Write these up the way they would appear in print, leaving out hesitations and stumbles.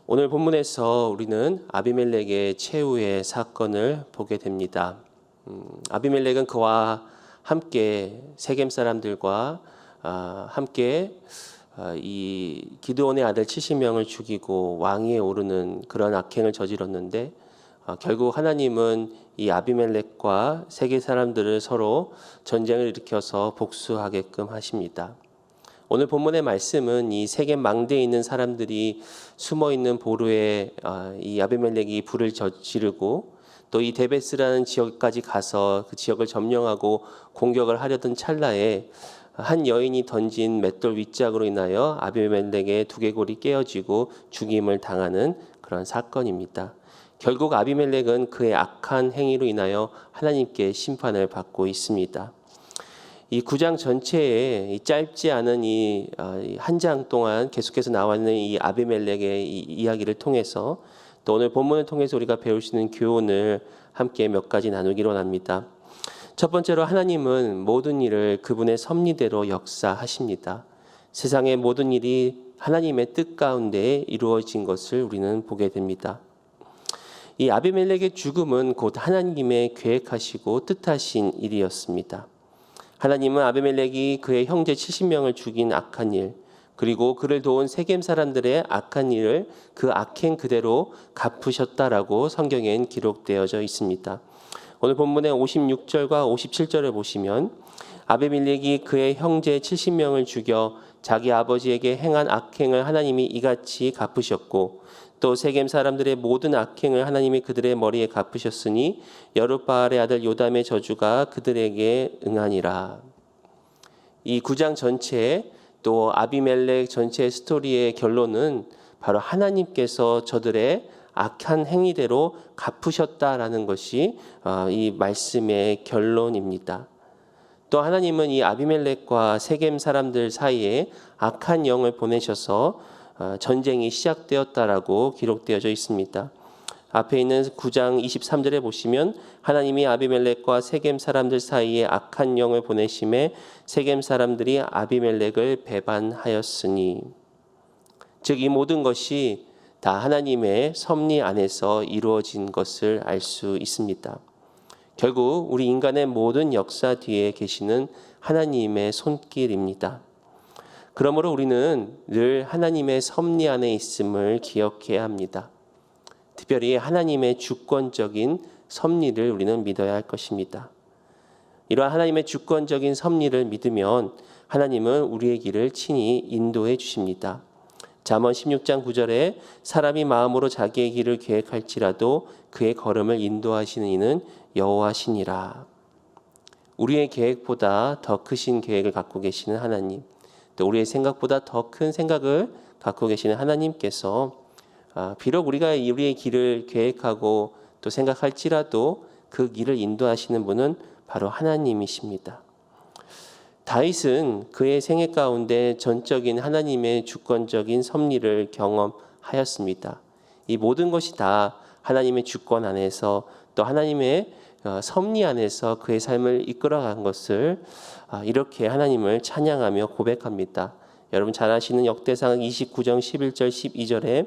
오늘 본문에서 우리는 아비멜렉의 최후의 사건을 보게 됩니다. 아비멜렉은 그와 함께 세겜 사람들과 함께 이 기드온의 아들 70명을 죽이고 왕위에 오르는 그런 악행을 저질렀는데 결국 하나님은 이 아비멜렉과 세겜 사람들을 서로 전쟁을 일으켜서 복수하게끔 하십니다. 오늘 본문의 말씀은 이 세겜 망대에 있는 사람들이 숨어 있는 보루에 이 아비멜렉이 불을 지르고 또 이 데베스라는 지역까지 가서 그 지역을 점령하고 공격을 하려던 찰나에 한 여인이 던진 맷돌 윗짝으로 인하여 아비멜렉의 두개골이 깨어지고 죽임을 당하는 그런 사건입니다. 결국 아비멜렉은 그의 악한 행위로 인하여 하나님께 심판을 받고 있습니다. 이 9장 전체에 짧지 않은 이 한 장 동안 계속해서 나와 있는 이 아비멜렉의 이 이야기를 통해서 또 오늘 본문을 통해서 우리가 배울 수 있는 교훈을 함께 몇 가지 나누기로 합니다. 첫 번째로 하나님은 모든 일을 그분의 섭리대로 역사하십니다. 세상의 모든 일이 하나님의 뜻 가운데 이루어진 것을 우리는 보게 됩니다. 이 아비멜렉의 죽음은 곧 하나님의 계획하시고 뜻하신 일이었습니다. 하나님은 아비멜렉이 그의 형제 70명을 죽인 악한 일, 그리고 그를 도운 세겜 사람들의 악한 일을 그 악행 그대로 갚으셨다라고 성경엔 기록되어져 있습니다. 오늘 본문의 56절과 57절을 보시면 아비멜렉이 그의 형제 70명을 죽여 자기 아버지에게 행한 악행을 하나님이 이같이 갚으셨고 또 세겜 사람들의 모든 악행을 하나님이 그들의 머리에 갚으셨으니 여룻바알의 아들 요담의 저주가 그들에게 응하니라. 이 9장 전체에 또 아비멜렉 전체의 스토리의 결론은 바로 하나님께서 저들의 악한 행위대로 갚으셨다라는 것이 이 말씀의 결론입니다. 또 하나님은 이 아비멜렉과 세겜 사람들 사이에 악한 영을 보내셔서 전쟁이 시작되었다라고 기록되어져 있습니다. 앞에 있는 9장 23절에 보시면 하나님이 아비멜렉과 세겜 사람들 사이에 악한 영을 보내심에 세겜 사람들이 아비멜렉을 배반하였으니, 즉 이 모든 것이 다 하나님의 섭리 안에서 이루어진 것을 알 수 있습니다. 결국 우리 인간의 모든 역사 뒤에 계시는 하나님의 손길입니다. 그러므로 우리는 늘 하나님의 섭리 안에 있음을 기억해야 합니다. 특별히 하나님의 주권적인 섭리를 우리는 믿어야 할 것입니다. 이러한 하나님의 주권적인 섭리를 믿으면 하나님은 우리의 길을 친히 인도해 주십니다. 잠언 16장 9절에 사람이 마음으로 자기의 길을 계획할지라도 그의 걸음을 인도하시는 이는 여호와시니라. 우리의 계획보다 더 크신 계획을 갖고 계시는 하나님, 또 우리의 생각보다 더 큰 생각을 갖고 계시는 하나님께서 비록 우리가 우리의 길을 계획하고 또 생각할지라도 그 길을 인도하시는 분은 바로 하나님이십니다. 다윗은 그의 생애 가운데 전적인 하나님의 주권적인 섭리를 경험하였습니다. 이 모든 것이 다 하나님의 주권 안에서 또 하나님의 섭리 안에서 그의 삶을 이끌어간 것을 이렇게 하나님을 찬양하며 고백합니다. 여러분 잘 아시는 역대상 29장 11절 12절에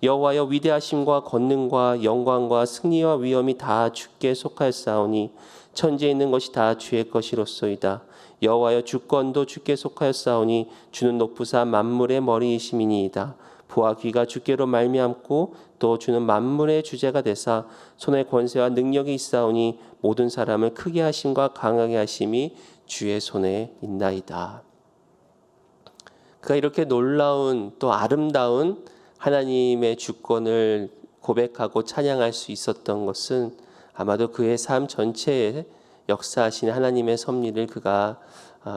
여호와여 위대하심과 권능과 영광과 승리와 위엄이 다 주께 속하였사오니 천지에 있는 것이 다 주의 것이로소이다. 여호와여 주권도 주께 속하였사오니 주는 높으사 만물의 머리이심이니이다. 보아 귀가 주께로 말미암고 또 주는 만물의 주제가 되사 손에 권세와 능력이 있사오니 모든 사람을 크게 하심과 강하게 하심이 주의 손에 있나이다. 그가 이렇게 놀라운 또 아름다운 하나님의 주권을 고백하고 찬양할 수 있었던 것은 아마도 그의 삶 전체에 역사하신 하나님의 섭리를 그가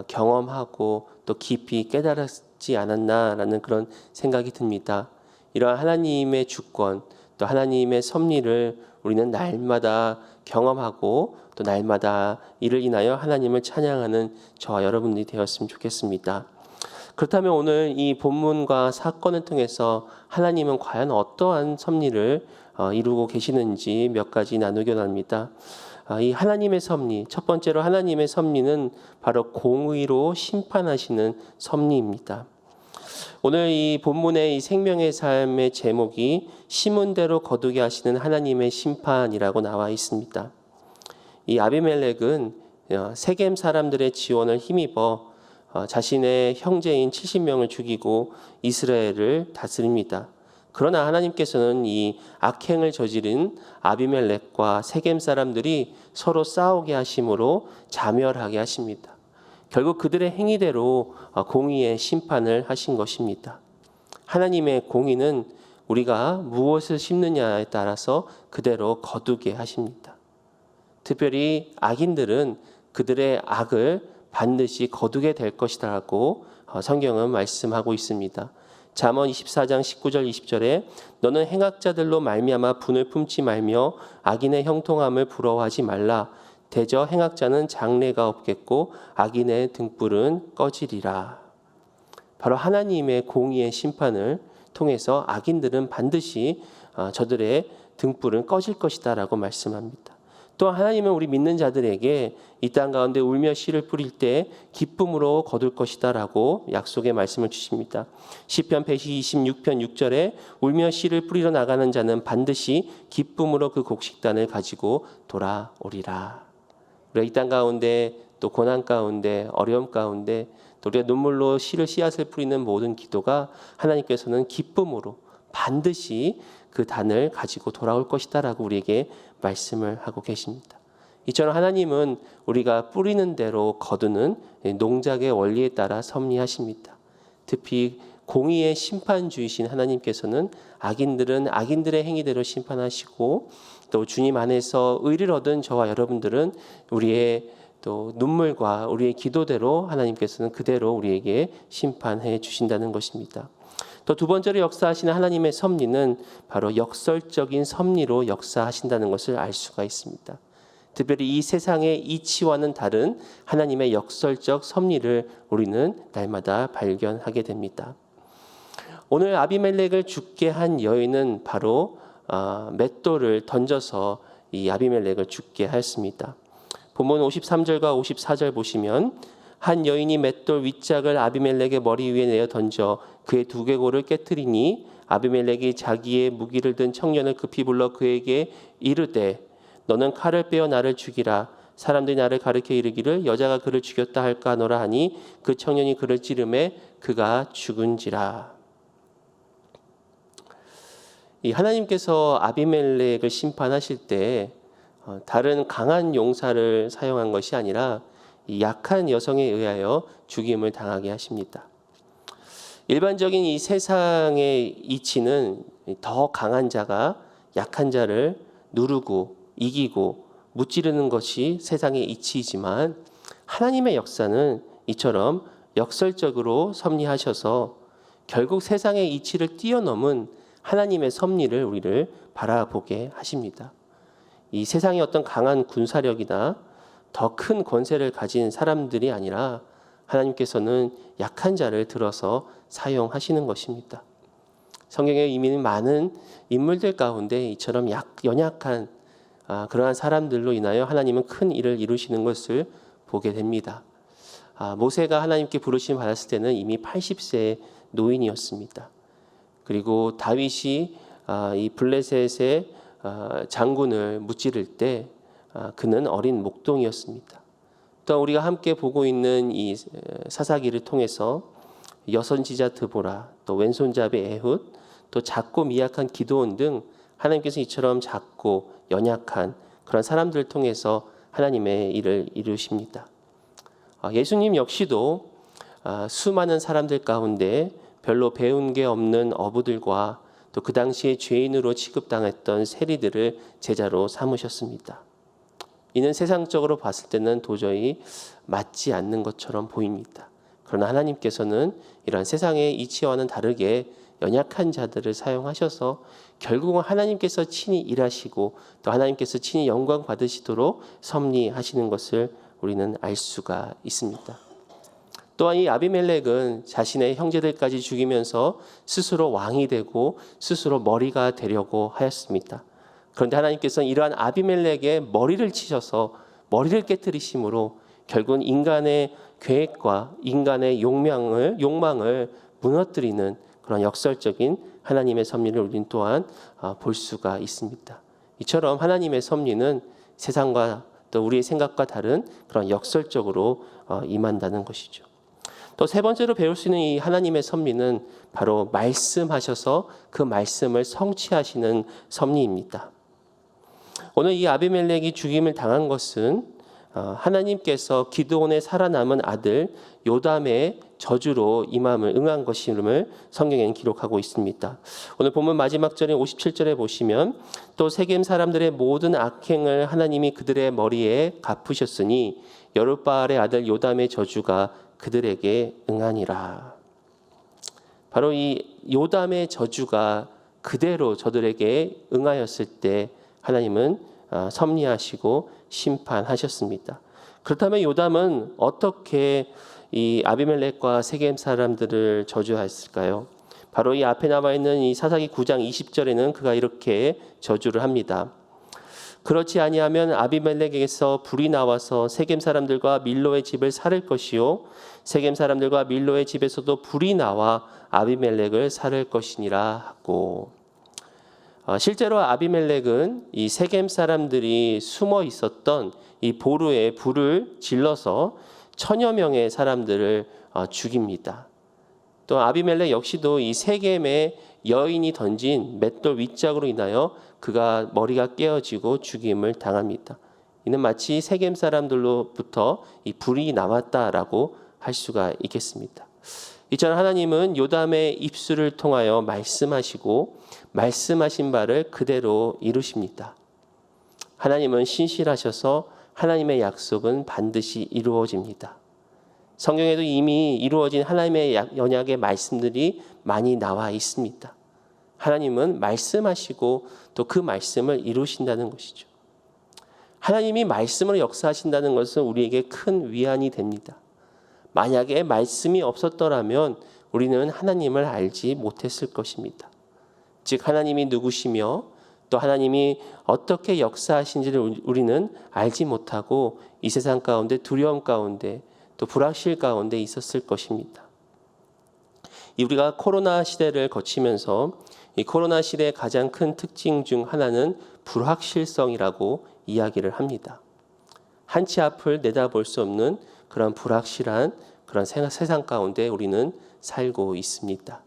경험하고 또 깊이 깨달았지 않았나라는 그런 생각이 듭니다. 이러한 하나님의 주권 또 하나님의 섭리를 우리는 날마다 경험하고 또 날마다 이를 인하여 하나님을 찬양하는 저와 여러분들이 되었으면 좋겠습니다. 그렇다면 오늘 이 본문과 사건을 통해서 하나님은 과연 어떠한 섭리를 이루고 계시는지 몇 가지 나누기로 합니다. 이 하나님의 섭리, 첫 번째로 하나님의 섭리는 바로 공의로 심판하시는 섭리입니다. 오늘 이 본문의 이 생명의 삶의 제목이 심은 대로 거두게 하시는 하나님의 심판이라고 나와 있습니다. 이 아비멜렉은 세겜 사람들의 지원을 힘입어 자신의 형제인 70명을 죽이고 이스라엘을 다스립니다. 그러나 하나님께서는 이 악행을 저지른 아비멜렉과 세겜 사람들이 서로 싸우게 하심으로 자멸하게 하십니다. 결국 그들의 행위대로 공의의 심판을 하신 것입니다. 하나님의 공의는 우리가 무엇을 심느냐에 따라서 그대로 거두게 하십니다. 특별히 악인들은 그들의 악을 반드시 거두게 될 것이라고 성경은 말씀하고 있습니다. 잠언 24장 19절 20절에 너는 행악자들로 말미암아 분을 품지 말며 악인의 형통함을 부러워하지 말라. 대저 행악자는 장래가 없겠고 악인의 등불은 꺼지리라. 바로 하나님의 공의의 심판을 통해서 악인들은 반드시 저들의 등불은 꺼질 것이다 라고 말씀합니다. 또 하나님은 우리 믿는 자들에게 이 땅 가운데 울며 씨를 뿌릴 때 기쁨으로 거둘 것이다 라고 약속의 말씀을 주십니다. 시편 126편 6절에 울며 씨를 뿌리러 나가는 자는 반드시 기쁨으로 그 곡식단을 가지고 돌아오리라. 우리가 이 땅 가운데 또 고난 가운데 어려움 가운데 또 우리가 눈물로 씨앗을 뿌리는 모든 기도가 하나님께서는 기쁨으로 반드시 그 단을 가지고 돌아올 것이다 라고 우리에게 말씀을 하고 계십니다. 이처럼 하나님은 우리가 뿌리는 대로 거두는 농작의 원리에 따라 섭리하십니다. 특히 공의의 심판주이신 하나님께서는 악인들은 악인들의 행위대로 심판하시고 또 주님 안에서 의를 얻은 저와 여러분들은 우리의 또 눈물과 우리의 기도대로 하나님께서는 그대로 우리에게 심판해 주신다는 것입니다. 또 두 번째로 역사하시는 하나님의 섭리는 바로 역설적인 섭리로 역사하신다는 것을 알 수가 있습니다. 특별히 이 세상의 이치와는 다른 하나님의 역설적 섭리를 우리는 날마다 발견하게 됩니다. 오늘 아비멜렉을 죽게 한 여인은 바로 맷돌을 던져서 이 아비멜렉을 죽게 하였습니다. 본문 53절과 54절 보시면 한 여인이 맷돌 윗짝을 아비멜렉의 머리 위에 내어 던져 그의 두개골을 깨트리니 아비멜렉이 자기의 무기를 든 청년을 급히 불러 그에게 이르되 너는 칼을 빼어 나를 죽이라. 사람들이 나를 가리켜 이르기를 여자가 그를 죽였다 할까 하노라 하니 그 청년이 그를 찌르매 그가 죽은지라. 이 하나님께서 아비멜렉을 심판하실 때 다른 강한 용사를 사용한 것이 아니라 이 약한 여성에 의하여 죽임을 당하게 하십니다. 일반적인 이 세상의 이치는 더 강한 자가 약한 자를 누르고 이기고 무찌르는 것이 세상의 이치이지만 하나님의 역사는 이처럼 역설적으로 섭리하셔서 결국 세상의 이치를 뛰어넘은 하나님의 섭리를 우리를 바라보게 하십니다. 이 세상의 어떤 강한 군사력이나 더 큰 권세를 가진 사람들이 아니라 하나님께서는 약한 자를 들어서 사용하시는 것입니다. 성경에 이미 많은 인물들 가운데 이처럼 연약한 그러한 사람들로 인하여 하나님은 큰 일을 이루시는 것을 보게 됩니다. 모세가 하나님께 부르심 받았을 때는 이미 80세의 노인이었습니다. 그리고 다윗이 이 블레셋의 장군을 무찌를 때 그는 어린 목동이었습니다. 또 우리가 함께 보고 있는 이 사사기를 통해서 여선지자 드보라, 또 왼손잡이 에훗, 또 작고 미약한 기드온 등 하나님께서 이처럼 작고 연약한 그런 사람들을 통해서 하나님의 일을 이루십니다. 예수님 역시도 수많은 사람들 가운데 별로 배운 게 없는 어부들과 또 그 당시에 죄인으로 취급당했던 세리들을 제자로 삼으셨습니다. 이는 세상적으로 봤을 때는 도저히 맞지 않는 것처럼 보입니다. 그러나 하나님께서는 이러한 세상의 이치와는 다르게 연약한 자들을 사용하셔서 결국은 하나님께서 친히 일하시고 또 하나님께서 친히 영광 받으시도록 섭리하시는 것을 우리는 알 수가 있습니다. 또한 이 아비멜렉은 자신의 형제들까지 죽이면서 스스로 왕이 되고 스스로 머리가 되려고 하였습니다. 그런데 하나님께서는 이러한 아비멜렉의 머리를 치셔서 머리를 깨뜨리심으로 결국은 인간의 계획과 인간의 욕망을 무너뜨리는 그런 역설적인 하나님의 섭리를 우리는 또한 볼 수가 있습니다. 이처럼 하나님의 섭리는 세상과 또 우리의 생각과 다른 그런 역설적으로 임한다는 것이죠. 또 세 번째로 배울 수 있는 이 하나님의 섭리는 바로 말씀하셔서 그 말씀을 성취하시는 섭리입니다. 오늘 이 아비멜렉이 죽임을 당한 것은 하나님께서 기드온의 살아남은 아들 요담의 저주로 임함을 응한 것임을 성경에는 기록하고 있습니다. 오늘 본문 마지막 절인 57절에 보시면 또 세겜 사람들의 모든 악행을 하나님이 그들의 머리에 갚으셨으니 여룻바알의 아들 요담의 저주가 그들에게 응하니라. 바로 이 요담의 저주가 그대로 저들에게 응하였을 때 하나님은 섭리하시고 심판하셨습니다. 그렇다면 요담은 어떻게 이 아비멜렉과 세겜 사람들을 저주했을까요? 바로 이 앞에 나와 있는 이 사사기 9장 20절에는 그가 이렇게 저주를 합니다. 그렇지 아니하면 아비멜렉에게서 불이 나와서 세겜 사람들과 밀로의 집을 살을 것이요 세겜 사람들과 밀로의 집에서도 불이 나와 아비멜렉을 살을 것이니라 하고, 실제로 아비멜렉은 이 세겜 사람들이 숨어 있었던 이 보루에 불을 질러서 1000여 명의 사람들을 죽입니다. 또 아비멜렉 역시도 이 세겜의 여인이 던진 맷돌 윗짝으로 인하여 그가 머리가 깨어지고 죽임을 당합니다. 이는 마치 세겜 사람들로부터 이 불이 나왔다라고 할 수가 있겠습니다. 이처럼 하나님은 요담의 입술을 통하여 말씀하시고 말씀하신 바를 그대로 이루십니다. 하나님은 신실하셔서 하나님의 약속은 반드시 이루어집니다. 성경에도 이미 이루어진 하나님의 언약의 말씀들이 많이 나와 있습니다. 하나님은 말씀하시고 또 그 말씀을 이루신다는 것이죠. 하나님이 말씀으로 역사하신다는 것은 우리에게 큰 위안이 됩니다. 만약에 말씀이 없었더라면 우리는 하나님을 알지 못했을 것입니다. 즉 하나님이 누구시며 또 하나님이 어떻게 역사하신지를 우리는 알지 못하고 이 세상 가운데 두려움 가운데 또 불확실 가운데 있었을 것입니다. 우리가 코로나 시대를 거치면서 이 코로나 시대의 가장 큰 특징 중 하나는 불확실성이라고 이야기를 합니다. 한치 앞을 내다볼 수 없는 그런 불확실한 그런 세상 가운데 우리는 살고 있습니다.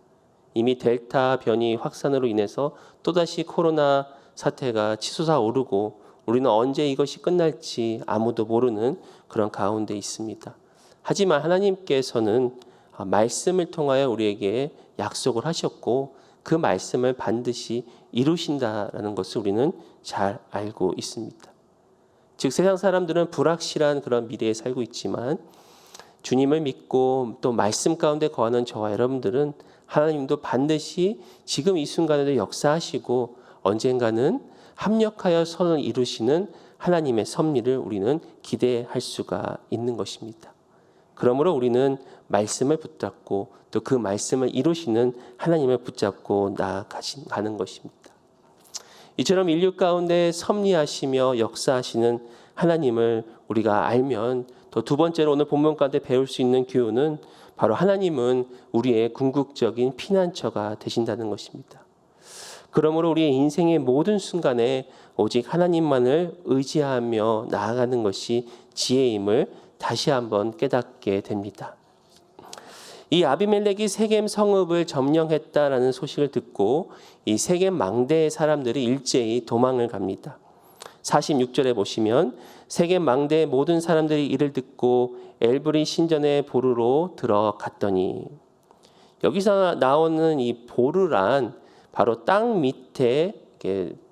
이미 델타 변이 확산으로 인해서 또다시 코로나 사태가 치솟아 오르고 우리는 언제 이것이 끝날지 아무도 모르는 그런 가운데 있습니다. 하지만 하나님께서는 말씀을 통하여 우리에게 약속을 하셨고 그 말씀을 반드시 이루신다라는 것을 우리는 잘 알고 있습니다. 즉 세상 사람들은 불확실한 그런 미래에 살고 있지만 주님을 믿고 또 말씀 가운데 거하는 저와 여러분들은 하나님도 반드시 지금 이 순간에도 역사하시고 언젠가는 합력하여 선을 이루시는 하나님의 섭리를 우리는 기대할 수가 있는 것입니다. 그러므로 우리는 말씀을 붙잡고 또 그 말씀을 이루시는 하나님을 붙잡고 나아가는 것입니다. 이처럼 인류 가운데 섭리하시며 역사하시는 하나님을 우리가 알면 또 두 번째로 오늘 본문 가운데 배울 수 있는 교훈은 바로 하나님은 우리의 궁극적인 피난처가 되신다는 것입니다. 그러므로 우리의 인생의 모든 순간에 오직 하나님만을 의지하며 나아가는 것이 지혜임을 다시 한번 깨닫게 됩니다. 이 아비멜렉이 세겜 성읍을 점령했다라는 소식을 듣고 이 세겜 망대의 사람들이 일제히 도망을 갑니다. 46절에 보시면 세겜 망대의 모든 사람들이 이를 듣고 엘브리 신전의 보루로 들어갔더니, 여기서 나오는 이 보루란 바로 땅 밑에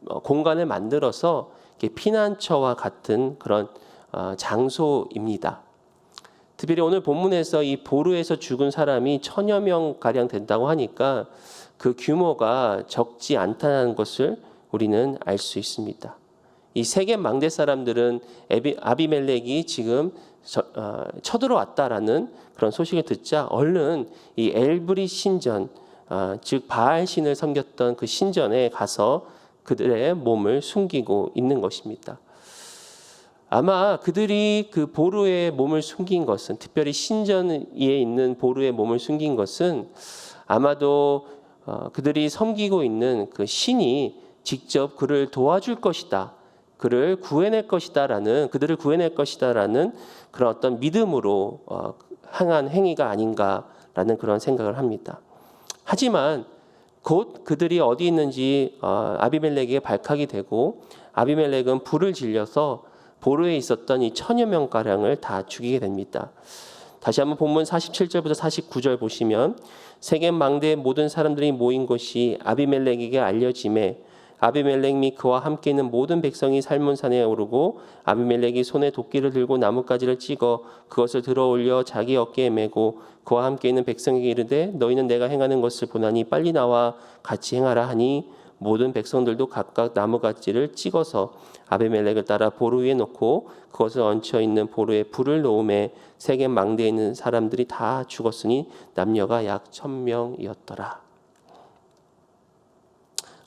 공간을 만들어서 피난처와 같은 그런 장소입니다. 특별히 오늘 본문에서 이 보루에서 죽은 사람이 1000여 명 가량 된다고 하니까 그 규모가 적지 않다는 것을 우리는 알 수 있습니다. 이 세겜 망대 사람들은 아비멜렉이 지금 쳐들어왔다라는 그런 소식을 듣자 얼른 이 엘브리 신전, 즉 바알 신을 섬겼던 그 신전에 가서 그들의 몸을 숨기고 있는 것입니다. 아마 그들이 그 보루의 몸을 숨긴 것은, 특별히 신전 위에 있는 보루의 몸을 숨긴 것은 아마도 그들이 섬기고 있는 그 신이 직접 그를 도와줄 것이다, 그들을 구해낼 것이다라는 그런 어떤 믿음으로 행한 행위가 아닌가라는 그런 생각을 합니다. 하지만 곧 그들이 어디 있는지 아비멜렉에게 발칵이 되고 아비멜렉은 불을 질려서 보르에 있었던 이 1000여 명가량을 다 죽이게 됩니다. 다시 한번 본문 47절부터 49절 보시면 세겜 망대의 모든 사람들이 모인 것이 아비멜렉에게 알려짐에 아비멜렉 및 그와 함께 있는 모든 백성이 살문산에 오르고 아비멜렉이 손에 도끼를 들고 나뭇가지를 찍어 그것을 들어올려 자기 어깨에 메고 그와 함께 있는 백성에게 이르되 너희는 내가 행하는 것을 보나니 빨리 나와 같이 행하라 하니 모든 백성들도 각각 나무가지를 찍어서 아비멜렉을 따라 보루 위에 놓고 그것을 얹혀 있는 보루에 불을 놓음에 세겜 망대에 있는 사람들이 다 죽었으니 남녀가 약 1000명이었더라.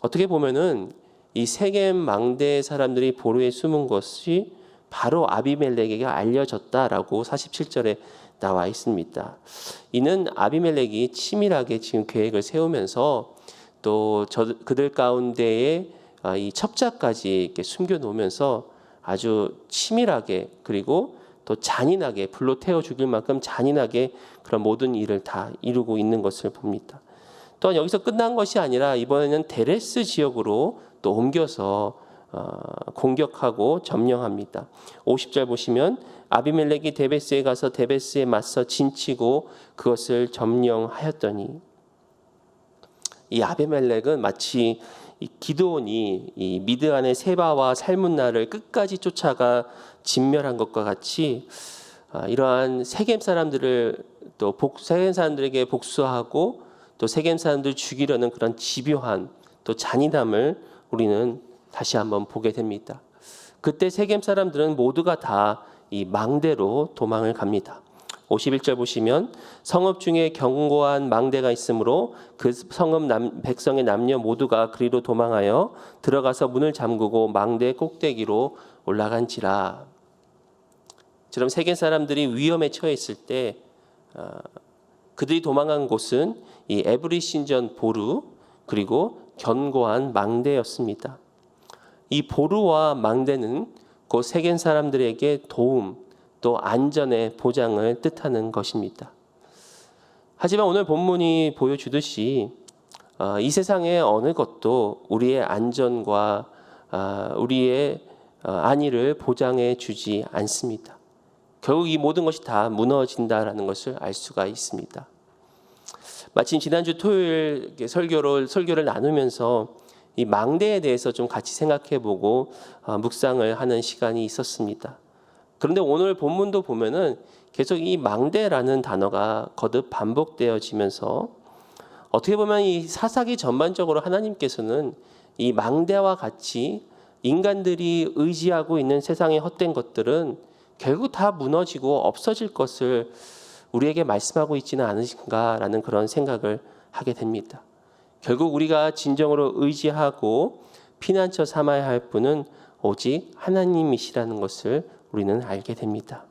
어떻게 보면은 이 세겜 망대 사람들이 보루에 숨은 것이 바로 아비멜렉에게 알려졌다라고 47절에 나와 있습니다. 이는 아비멜렉이 치밀하게 지금 계획을 세우면서 또 그들 가운데에 이 첩자까지 이렇게 숨겨 놓으면서 아주 치밀하게 그리고 또 잔인하게 불로 태워 죽일 만큼 잔인하게 그런 모든 일을 다 이루고 있는 것을 봅니다. 또한 여기서 끝난 것이 아니라 이번에는 데레스 지역으로 또 옮겨서 공격하고 점령합니다. 50절 보시면 아비멜렉이 데베스에 가서 데베스에 맞서 진치고 그것을 점령하였더니 이 아비멜렉은 마치 이 기드온이 이 미드안의 세바와 살문나를 끝까지 쫓아가 진멸한 것과 같이 이러한 세겜 사람들을 또 세겜 사람들에게 복수하고 또 세겜 사람들을 죽이려는 그런 집요한 또 잔인함을 우리는 다시 한번 보게 됩니다. 그때 세겜 사람들은 모두가 다 이 망대로 도망을 갑니다. 51절 보시면 성읍 중에 견고한 망대가 있으므로 그 성읍 백성의 남녀 모두가 그리로 도망하여 들어가서 문을 잠그고 망대 꼭대기로 올라간지라. 처럼 세겜 사람들이 위험에 처했을 때 그들이 도망한 곳은 이 에브리 신전 보루 그리고 견고한 망대였습니다. 이 보루와 망대는 그 세겜 사람들에게 도움 또 안전의 보장을 뜻하는 것입니다. 하지만 오늘 본문이 보여주듯이 이 세상의 어느 것도 우리의 안전과 우리의 안위를 보장해 주지 않습니다. 결국 이 모든 것이 다 무너진다라는 것을 알 수가 있습니다. 마침 지난주 토요일 설교를 나누면서 이 망대에 대해서 좀 같이 생각해보고 묵상을 하는 시간이 있었습니다. 그런데 오늘 본문도 보면은 계속 이 망대라는 단어가 거듭 반복되어지면서 어떻게 보면 이 사사기 전반적으로 하나님께서는 이 망대와 같이 인간들이 의지하고 있는 세상의 헛된 것들은 결국 다 무너지고 없어질 것을 우리에게 말씀하고 있지는 않으신가라는 그런 생각을 하게 됩니다. 결국 우리가 진정으로 의지하고 피난처 삼아야 할 분은 오직 하나님이시라는 것을 우리는 알게 됩니다.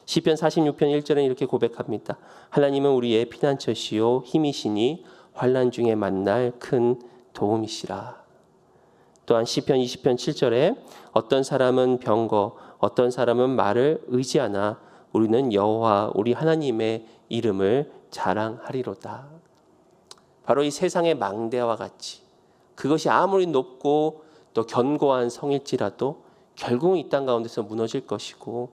시편 46편 1절은 이렇게 고백합니다. 하나님은 우리의 피난처시요 힘이시니 환난 중에 만날 큰 도움이시라. 또한 시편 20편 7절에 어떤 사람은 병거 어떤 사람은 말을 의지하나 우리는 여호와 우리 하나님의 이름을 자랑하리로다. 바로 이 세상의 망대와 같이 그것이 아무리 높고 또 견고한 성일지라도 결국은 이 땅 가운데서 무너질 것이고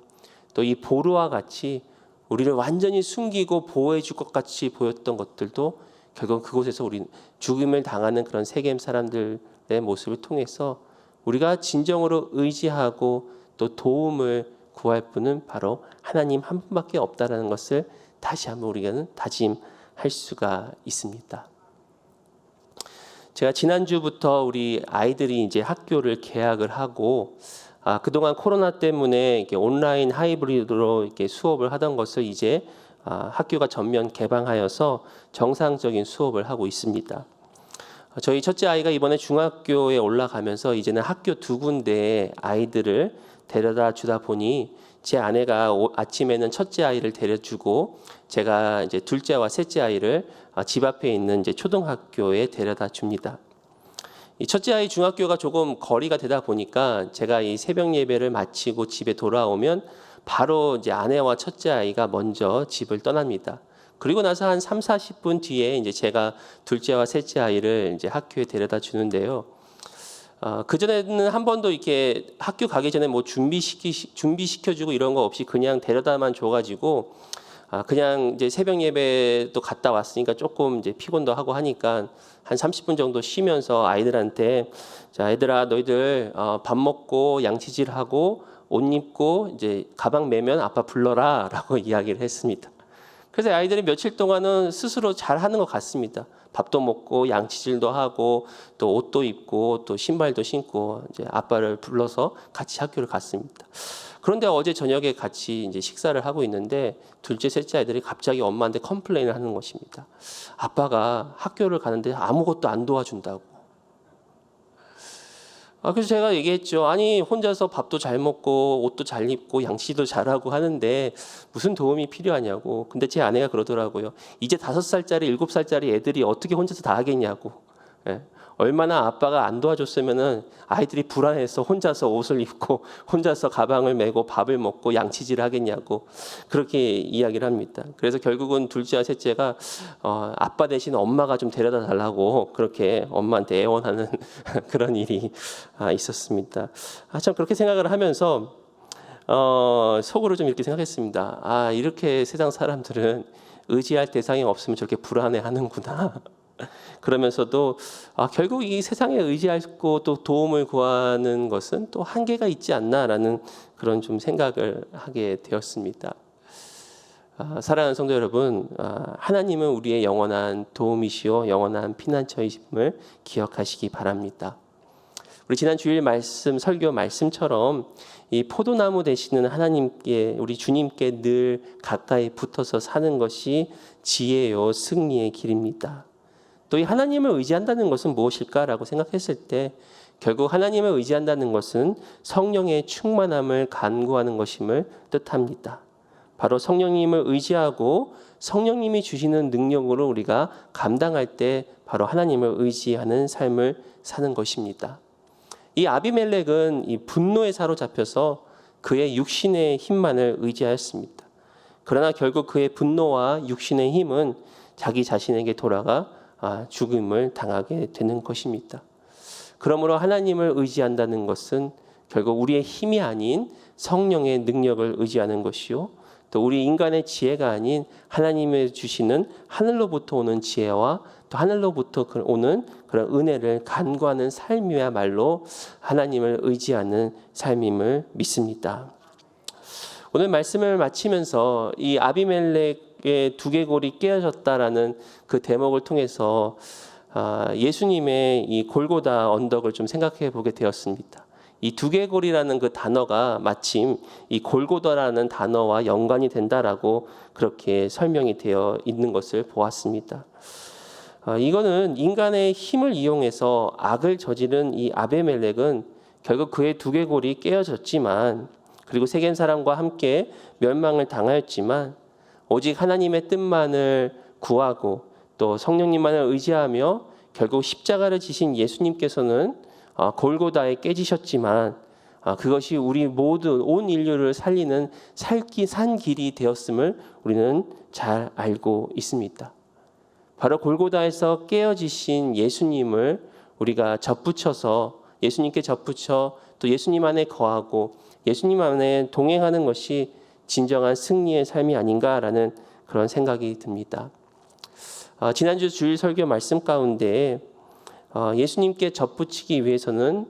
또 이 보루와 같이 우리를 완전히 숨기고 보호해 줄 것 같이 보였던 것들도 결국 그곳에서 우리 죽음을 당하는 그런 세겜 사람들의 모습을 통해서 우리가 진정으로 의지하고 또 도움을 구할 분은 바로 하나님 한 분밖에 없다라는 것을 다시 한번 우리가 다짐할 수가 있습니다. 제가 지난주부터 우리 아이들이 이제 학교를 개학을 하고 그동안 코로나 때문에 이렇게 온라인 하이브리드로 이렇게 수업을 하던 것을 이제 학교가 전면 개방하여서 정상적인 수업을 하고 있습니다. 저희 첫째 아이가 이번에 중학교에 올라가면서 이제는 학교 두 군데에 아이들을 데려다 주다 보니 제 아내가 아침에는 첫째 아이를 데려주고 제가 이제 둘째와 셋째 아이를 집 앞에 있는 이제 초등학교에 데려다 줍니다. 이 첫째 아이 중학교가 조금 거리가 되다 보니까 제가 이 새벽 예배를 마치고 집에 돌아오면 바로 이제 아내와 첫째 아이가 먼저 집을 떠납니다. 그리고 나서 한 3, 40분 뒤에 이제 제가 둘째와 셋째 아이를 이제 학교에 데려다 주는데요. 그전에는 한 번도 이렇게 학교 가기 전에 뭐 준비시켜주고 이런 거 없이 그냥 데려다만 줘가지고 그냥 이제 새벽 예배도 갔다 왔으니까 조금 이제 피곤도 하고 하니까 한 30분 정도 쉬면서 아이들한테 자, 얘들아 너희들 밥 먹고 양치질하고 옷 입고 이제 가방 매면 아빠 불러라라고 이야기를 했습니다. 그래서 아이들이 며칠 동안은 스스로 잘하는 것 같습니다. 밥도 먹고 양치질도 하고 또 옷도 입고 또 신발도 신고 이제 아빠를 불러서 같이 학교를 갔습니다. 그런데 어제 저녁에 같이 이제 식사를 하고 있는데 둘째, 셋째 아이들이 갑자기 엄마한테 컴플레인을 하는 것입니다. 아빠가 학교를 가는데 아무것도 안 도와준다고. 그래서 제가 얘기했죠. 아니 혼자서 밥도 잘 먹고 옷도 잘 입고 양치도 잘하고 하는데 무슨 도움이 필요하냐고. 근데 제 아내가 그러더라고요. 이제 5살짜리 7살짜리 애들이 어떻게 혼자서 다 하겠냐고. 예. 얼마나 아빠가 안 도와줬으면은 아이들이 불안해서 혼자서 옷을 입고 혼자서 가방을 메고 밥을 먹고 양치질을 하겠냐고 그렇게 이야기를 합니다. 그래서 결국은 둘째와 셋째가 아빠 대신 엄마가 좀 데려다 달라고 그렇게 엄마한테 애원하는 그런 일이 있었습니다. 참 그렇게 생각을 하면서 속으로 좀 이렇게 생각했습니다. 이렇게 세상 사람들은 의지할 대상이 없으면 저렇게 불안해하는구나. 그러면서도 결국 이 세상에 의지하고 또 도움을 구하는 것은 또 한계가 있지 않나라는 그런 좀 생각을 하게 되었습니다. 사랑하는 성도 여러분, 하나님은 우리의 영원한 도움이시오 영원한 피난처이심을 기억하시기 바랍니다. 우리 지난 주일 말씀 설교 말씀처럼 이 포도나무 되시는 하나님께 우리 주님께 늘 가까이 붙어서 사는 것이 지혜요 승리의 길입니다. 또 이 하나님을 의지한다는 것은 무엇일까라고 생각했을 때 결국 하나님을 의지한다는 것은 성령의 충만함을 간구하는 것임을 뜻합니다. 바로 성령님을 의지하고 성령님이 주시는 능력으로 우리가 감당할 때 바로 하나님을 의지하는 삶을 사는 것입니다. 이 아비멜렉은 이 분노에 사로잡혀서 그의 육신의 힘만을 의지하였습니다. 그러나 결국 그의 분노와 육신의 힘은 자기 자신에게 돌아가 죽음을 당하게 되는 것입니다. 그러므로 하나님을 의지한다는 것은 결국 우리의 힘이 아닌 성령의 능력을 의지하는 것이요 또 우리 인간의 지혜가 아닌 하나님의 주시는 하늘로부터 오는 지혜와 또 하늘로부터 오는 그런 은혜를 간구하는 삶이야말로 하나님을 의지하는 삶임을 믿습니다. 오늘 말씀을 마치면서 이 아비멜렉의 두개골이 깨어졌다라는 그 대목을 통해서 예수님의 이 골고다 언덕을 좀 생각해 보게 되었습니다. 이 두개골이라는 그 단어가 마침 이 골고다라는 단어와 연관이 된다라고 그렇게 설명이 되어 있는 것을 보았습니다. 이거는 인간의 힘을 이용해서 악을 저지른 이 아비멜렉은 결국 그의 두개골이 깨어졌지만 그리고 세겜 사람과 함께 멸망을 당하였지만 오직 하나님의 뜻만을 구하고 또 성령님만을 의지하며 결국 십자가를 지신 예수님께서는 골고다에 깨지셨지만 그것이 우리 모든 온 인류를 살리는 산 길이 되었음을 우리는 잘 알고 있습니다. 바로 골고다에서 깨어지신 예수님을 우리가 접붙여서 예수님께 접붙여 또 예수님 안에 거하고 예수님 안에 동행하는 것이 진정한 승리의 삶이 아닌가라는 그런 생각이 듭니다. 지난주 주일 설교 말씀 가운데 예수님께 접붙이기 위해서는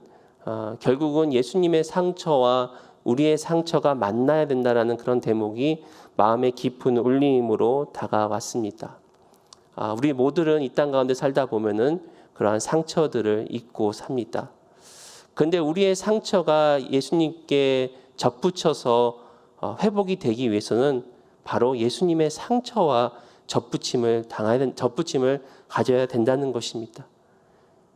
결국은 예수님의 상처와 우리의 상처가 만나야 된다라는 그런 대목이 마음의 깊은 울림으로 다가왔습니다. 우리 모두는 이 땅 가운데 살다 보면은 그러한 상처들을 잊고 삽니다. 그런데 우리의 상처가 예수님께 접붙여서 회복이 되기 위해서는 바로 예수님의 상처와 접붙임을 가져야 된다는 것입니다.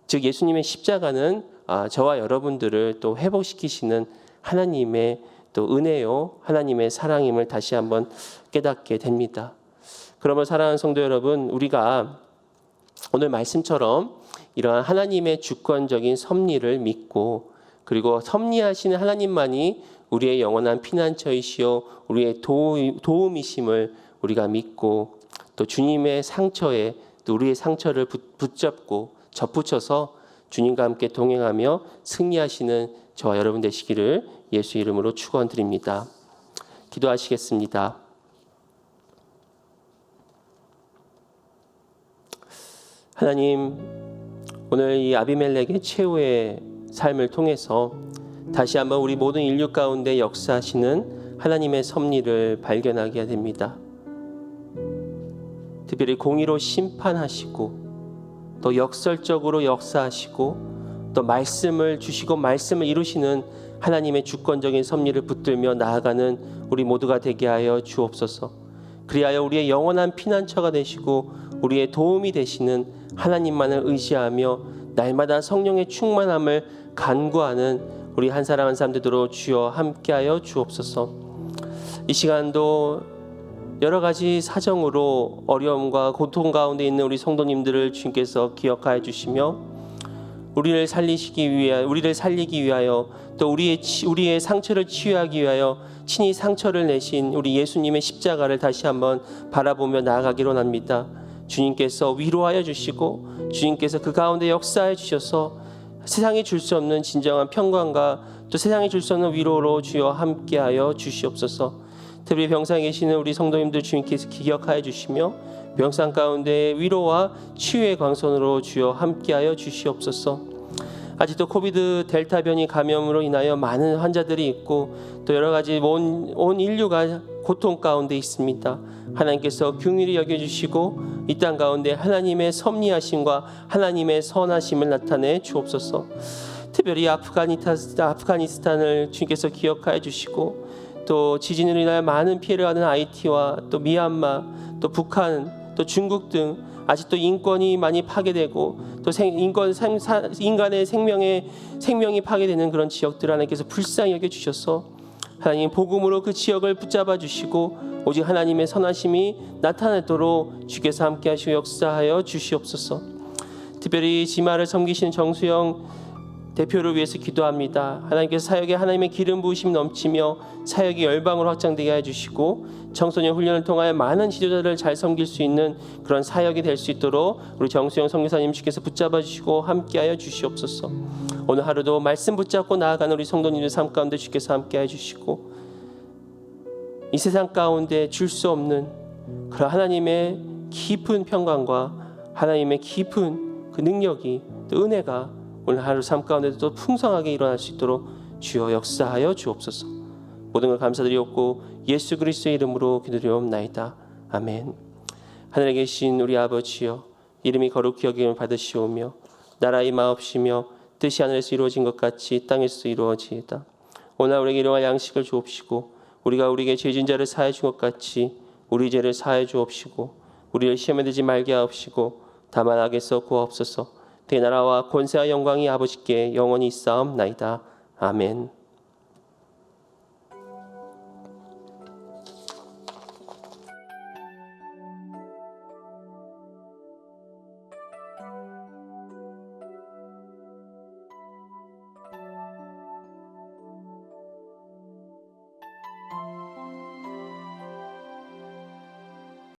즉 예수님의 십자가는 저와 여러분들을 또 회복시키시는 하나님의 또 은혜요, 하나님의 사랑임을 다시 한번 깨닫게 됩니다. 그러면 사랑하는 성도 여러분, 우리가 오늘 말씀처럼 이러한 하나님의 주권적인 섭리를 믿고, 그리고 섭리하시는 하나님만이 우리의 영원한 피난처이시요 우리의 도움이심을 우리가 믿고, 또 주님의 상처에 또 우리의 상처를 붙잡고 접붙여서 주님과 함께 동행하며 승리하시는 저와 여러분 되시기를 예수 이름으로 축원드립니다. 기도하시겠습니다. 하나님, 오늘 이 아비멜렉의 최후의 삶을 통해서 다시 한번 우리 모든 인류 가운데 역사하시는 하나님의 섭리를 발견하게 됩니다. 특별히 공의로 심판하시고 또 역설적으로 역사하시고 또 말씀을 주시고 말씀을 이루시는 하나님의 주권적인 섭리를 붙들며 나아가는 우리 모두가 되게 하여 주옵소서. 그리하여 우리의 영원한 피난처가 되시고 우리의 도움이 되시는 하나님만을 의지하며 날마다 성령의 충만함을 간구하는 우리 한 사람 한 사람 되도록 주여 함께하여 주옵소서. 이 시간도 여러 가지 사정으로 어려움과 고통 가운데 있는 우리 성도님들을 주님께서 기억하여 주시며 우리를 살리기 위하여 또 우리의 상처를 치유하기 위하여 친히 상처를 내신 우리 예수님의 십자가를 다시 한번 바라보며 나아가기로 합니다. 주님께서 위로하여 주시고 주님께서 그 가운데 역사해 주셔서 세상이 줄 수 없는 진정한 평강과 또 세상이 줄 수 없는 위로로 주여 함께하여 주시옵소서. 특별히 병상에 계시는 우리 성도님들 주님께서 기억하여 주시며 병상 가운데 위로와 치유의 광선으로 주여 함께하여 주시옵소서. 아직도 코비드 델타 변이 감염으로 인하여 많은 환자들이 있고 또 여러 가지 온 인류가 고통 가운데 있습니다. 하나님께서 긍휼히 여겨주시고 이 땅 가운데 하나님의 섭리하심과 하나님의 선하심을 나타내 주옵소서. 특별히 아프가니스탄을 주님께서 기억하여 주시고 또 지진으로 인하여 많은 피해를 받는 하이티와 또 미얀마, 또 북한, 또 중국 등 아직도 인권이 많이 파괴되고 또 인간의 생명이 파괴되는 그런 지역들 하나님께서 불쌍히 여겨주셔서 하나님 복음으로 그 지역을 붙잡아 주시고 오직 하나님의 선하심이 나타나도록 주께서 함께 하시고 역사하여 주시옵소서. 특별히 지마를 섬기시는 정수영 대표를 위해서 기도합니다. 하나님께서 사역에 하나님의 기름 부으심이 넘치며 사역이 열방으로 확장되게 해주시고 청소년 훈련을 통하여 많은 지도자를 잘 섬길 수 있는 그런 사역이 될 수 있도록 우리 정수영 선교사님 주께서 붙잡아 주시고 함께하여 주시옵소서. 오늘 하루도 말씀 붙잡고 나아가는 우리 성도님들 삶 가운데 주께서 함께해 주시고 이 세상 가운데 줄 수 없는 그런 하나님의 깊은 평강과 하나님의 깊은 그 능력이 또 은혜가 오늘 하루 삶 가운데도 또 풍성하게 일어날 수 있도록 주여 역사하여 주옵소서. 모든 걸 감사드리옵고 예수 그리스도의 이름으로 기도드리옵나이다. 아멘. 하늘에 계신 우리 아버지여, 이름이 거룩히 여김을 받으시오며 나라의 마옵시며 뜻이 하늘에서 이루어진 것 같이 땅에서 이루어지이다. 오늘 우리에게 일용할 양식을 주옵시고 우리가 우리에게 죄진 자를 사하여 준 것 같이 우리 죄를 사하여 주옵시고 우리를 시험에 들지 말게 하옵시고 다만 악에서 구하옵소서. 그 나라와 권세와 영광이 아버지께 영원히 있사옵나이다. 아멘.